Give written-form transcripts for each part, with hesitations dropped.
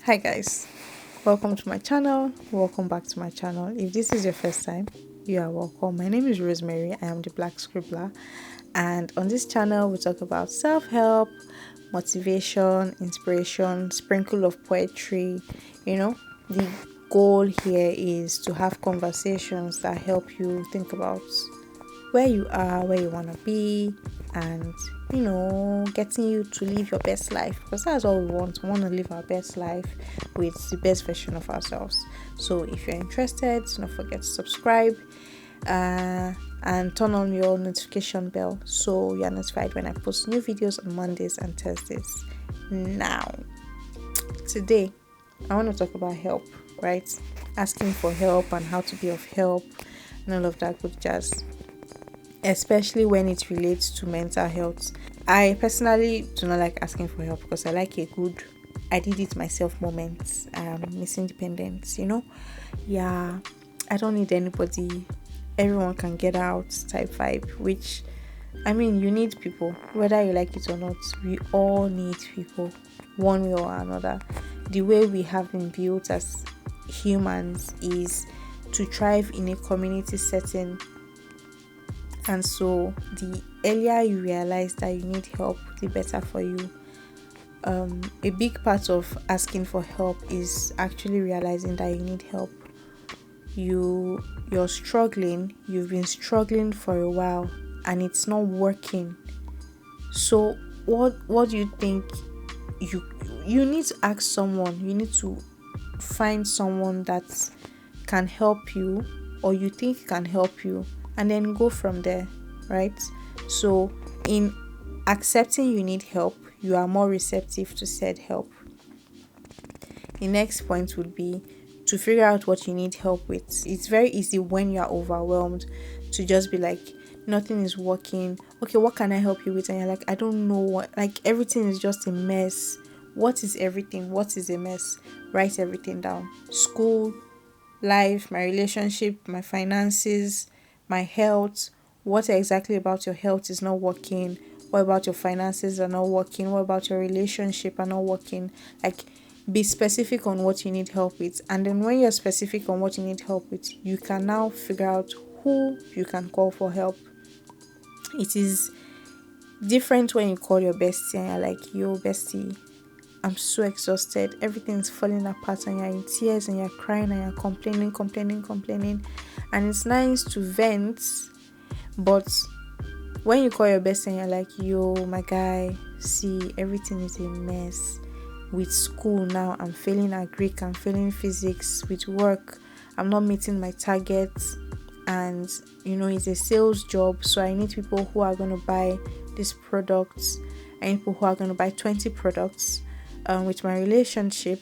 Hi guys, welcome to my channel. Welcome back to my channel. If this is your first time, you are welcome. My name is Rosemary. I am the Black Scribbler, and on this channel we talk about self-help, motivation, inspiration, sprinkle of poetry. The goal here is to have conversations that help you think about where you are, where you want to be, and getting you to live your best life, because that's all we want. We want to live our best life with the best version of ourselves. So if you're interested, don't forget to subscribe and turn on your notification bell so you're notified when I post new videos on Mondays and Thursdays. Now, today I want to talk about help, right? Asking for help and how to be of help and all of that good jazz, especially when it relates to mental health. I personally do not like asking for help because I like a good I did it myself moments, Miss Independence, Yeah, I don't need anybody. Everyone can get out type vibe, which you need people, whether you like it or not. We all need people, one way or another. The way we have been built as humans is to thrive in a community setting. And so the earlier you realize that you need help, the better for you. A big part of asking for help is actually realizing that you need help. You're struggling, you've been struggling for a while and it's not working. So what do you think? You need to ask someone, you need to find someone that can help you or you think can help you, and then go from there, right? So in accepting you need help, you are more receptive to said help. The next point would be to figure out what you need help with. It's very easy when you are overwhelmed to just be like, nothing is working. Okay, what can I help you with? And you're like, I don't know what, like everything is just a mess. What is everything? What is a mess? Write everything down. School, life, my relationship, my finances, my health. What exactly about your health is not working? What about your finances are not working? What about your relationship are not working? Like, be specific on what you need help with. And then when you're specific on what you need help with, you can now figure out who you can call for help. It is different when you call your bestie and you're like, yo, bestie, I'm so exhausted. Everything's falling apart and you're in tears and you're crying and you're complaining. And it's nice to vent, but when you call your bestie and you're like, yo, my guy, see, everything is a mess. With school now, I'm failing at Greek, I'm failing physics. With work, I'm not meeting my targets. And, it's a sales job, so I need people who are going to buy these products. I need people who are going to buy 20 products. With my relationship,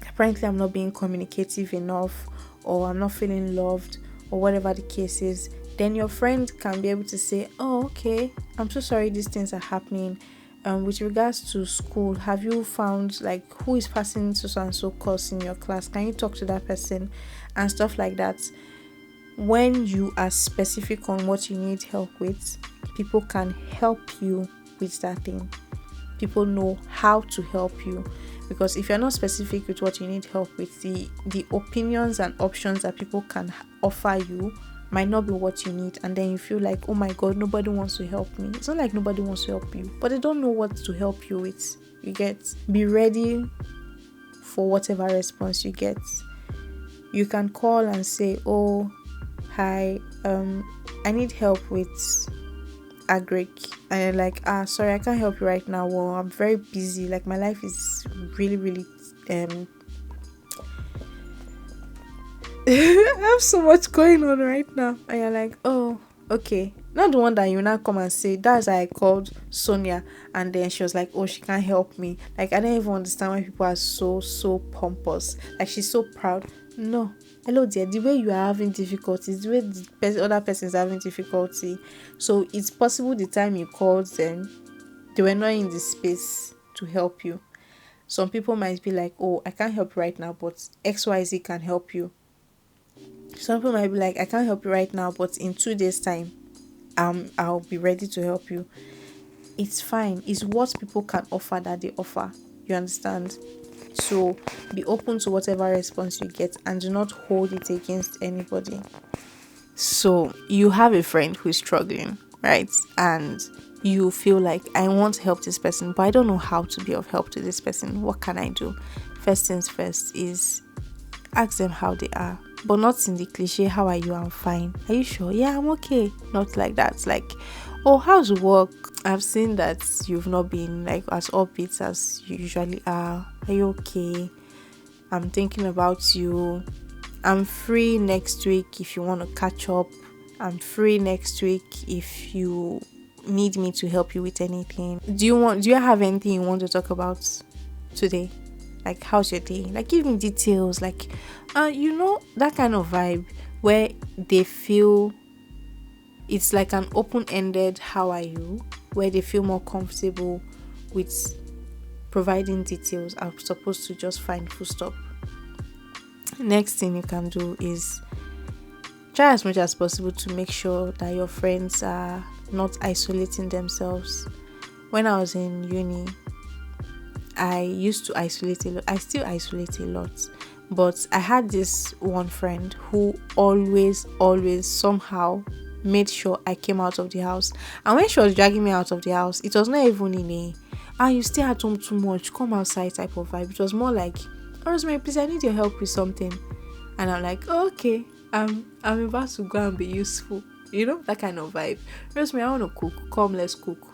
apparently I'm not being communicative enough, or I'm not feeling loved, or whatever the case is. Then your friend can be able to say, oh, okay, I'm so sorry these things are happening. With regards to school, have you found like who is passing so and so course in your class? Can you talk to that person and stuff like that? When you are specific on what you need help with, people can help you with that thing. People know how to help you, because if you're not specific with what you need help with, the opinions and options that people can offer you might not be what you need, and then you feel like, oh my god, nobody wants to help me. It's not like nobody wants to help you, but they don't know what to help you with. You get, be ready for whatever response you get. You can call and say, oh, hi, I need help with agric, and you're like, sorry, I can't help you right now. Well, I'm very busy, like my life is really I have so much going on right now. And you're like, oh, okay. Not the one that you now come and say, that's why I called Sonia, and then she was like, oh, she can't help me. Like, I don't even understand why people are so pompous. Like, she's so proud. No. Hello dear, the way you are having difficulties, the way the other person is having difficulty. So it's possible the time you called them, they were not in the space to help you. Some people might be like, oh, I can't help you right now, but XYZ can help you. Some people might be like, I can't help you right now, but in 2 days time, I'll be ready to help you. It's fine. It's what people can offer that they offer. You understand? So be open to whatever response you get and do not hold it against anybody. So you have a friend who is struggling, right? And you feel like, I want to help this person, but I don't know how to be of help to this person. What can I do? First things first is ask them how they are, but not in the cliche, how are you? I'm fine. Are you sure? Yeah, I'm okay. Not like that. Like, oh, how's work? I've seen that you've not been like as upbeat as you usually are. Are you okay? I'm thinking about you. I'm free next week if you want to catch up. I'm free next week if you need me to help you with anything. Do you have anything you want to talk about today? Like, how's your day? Like, give me details. Like, that kind of vibe where they feel it's like an open-ended how are you, where they feel more comfortable with providing details as opposed to just find full stop. Next thing you can do is try as much as possible to make sure that your friends are not isolating themselves. When I was in uni, I used to isolate a lot. I still isolate a lot. But I had this one friend who always somehow made sure I came out of the house. And when she was dragging me out of the house, it was not even in you stay at home too much, come outside type of vibe. It was more like, oh, Rosemary, please, I need your help with something. And I'm like, oh, okay, I'm about to go and be useful. That kind of vibe. Rosemary, I want to cook. Come, let's cook.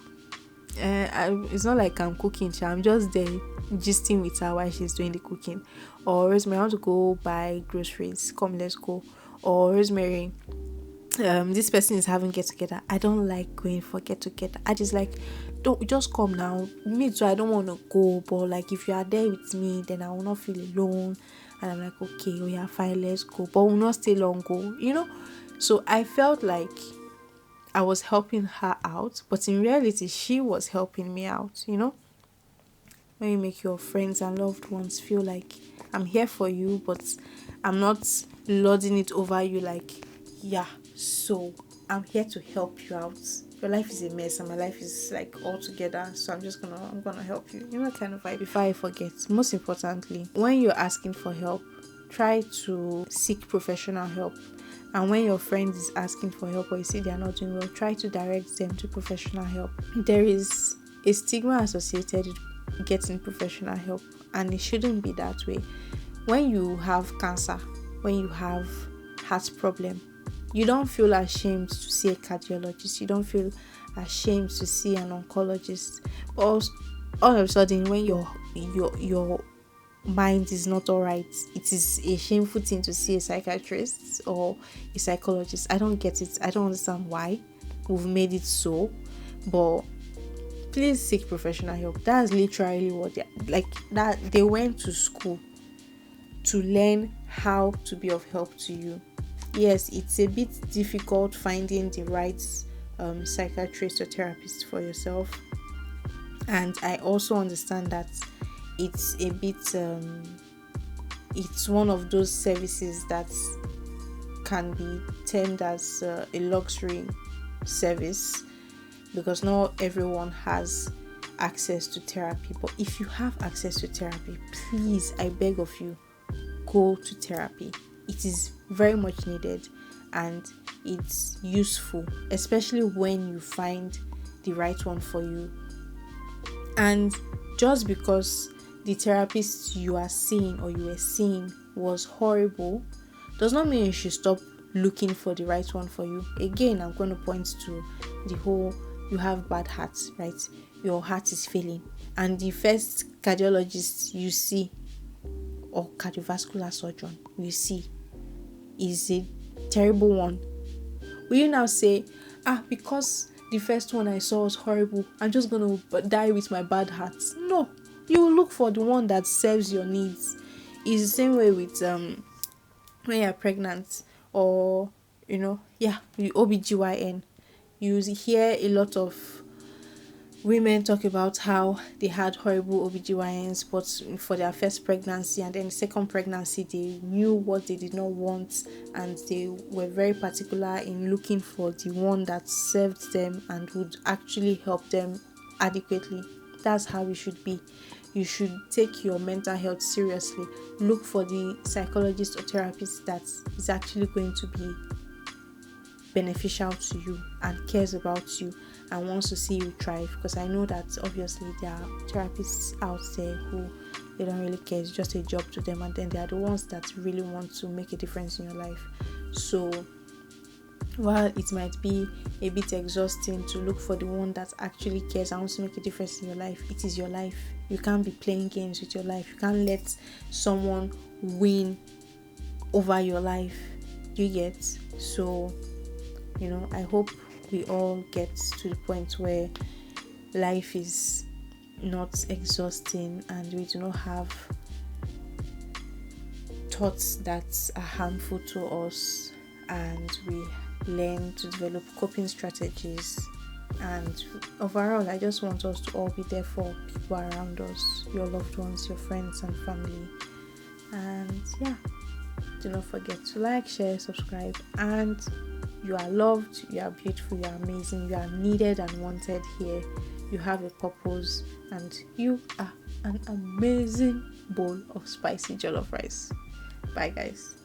It's not like I'm cooking. I'm just there gisting with her while she's doing the cooking. Or Rosemary, I want to go buy groceries. Come, let's go. Or Rosemary, this person is having get together. I don't like going for get together. I just like, don't just come now. Me too. I don't want to go, but like if you are there with me, then I will not feel alone. And I'm like, okay, we are fine. Let's go, but we'll not stay long. Go, So I felt like I was helping her out, but in reality, she was helping me out. When you make your friends and loved ones feel like I'm here for you, but I'm not lording it over you. Like, yeah, so I'm here to help you out. Your life is a mess and my life is like all together, so I'm gonna help you. Kind of vibe. Before I forget, most importantly, when you're asking for help, try to seek professional help. And when your friend is asking for help or you see they are not doing well, try to direct them to professional help. There is a stigma associated with getting professional help, and it shouldn't be that way. When you have cancer, when you have heart problem, you don't feel ashamed to see a cardiologist. You don't feel ashamed to see an oncologist. But all of a sudden, when your mind is not all right, it is a shameful thing to see a psychiatrist or a psychologist. I don't get it. I don't understand why we've made it so. But please seek professional help. That's literally what they went to school to learn how to be of help to you. Yes, it's a bit difficult finding the right psychiatrist or therapist for yourself, and I also understand that it's a bit it's one of those services that can be termed as a luxury service, because not everyone has access to therapy. But if you have access to therapy, please, I beg of you, go to therapy. It is very much needed and it's useful, especially when you find the right one for you. And just because the therapist you are seeing or you were seeing was horrible does not mean you should stop looking for the right one for you. Again, I'm going to point to the whole, you have bad heart, right? Your heart is failing, and the first cardiologist you see or cardiovascular surgeon you see is a terrible one. Will you now say, because the first one I saw was horrible, I'm just gonna die with my bad heart? No, you will look for the one that serves your needs. It's the same way with when you're pregnant, or the OBGYN. You hear a lot of women talk about how they had horrible OBGYNs, but for their first pregnancy and then the second pregnancy, they knew what they did not want, and they were very particular in looking for the one that served them and would actually help them adequately. That's how it should be. you should take your mental health seriously. Look for the psychologist or therapist that is actually going to be beneficial to you and cares about you and wants to see you thrive, because I know that obviously there are therapists out there who they don't really care, it's just a job to them, and then they are the ones that really want to make a difference in your life. So while it might be a bit exhausting to look for the one that actually cares and wants to make a difference in your life, it is your life. You can't be playing games with your life. You can't let someone win over your life. You get? So I hope we all get to the point where life is not exhausting and we do not have thoughts that are harmful to us, and we learn to develop coping strategies. And overall, I just want us to all be there for people around us, your loved ones, your friends and family. And yeah, do not forget to like, share, subscribe. And you are loved, you are beautiful, you are amazing, you are needed and wanted here. You have a purpose, and you are an amazing bowl of spicy jollof rice. Bye guys.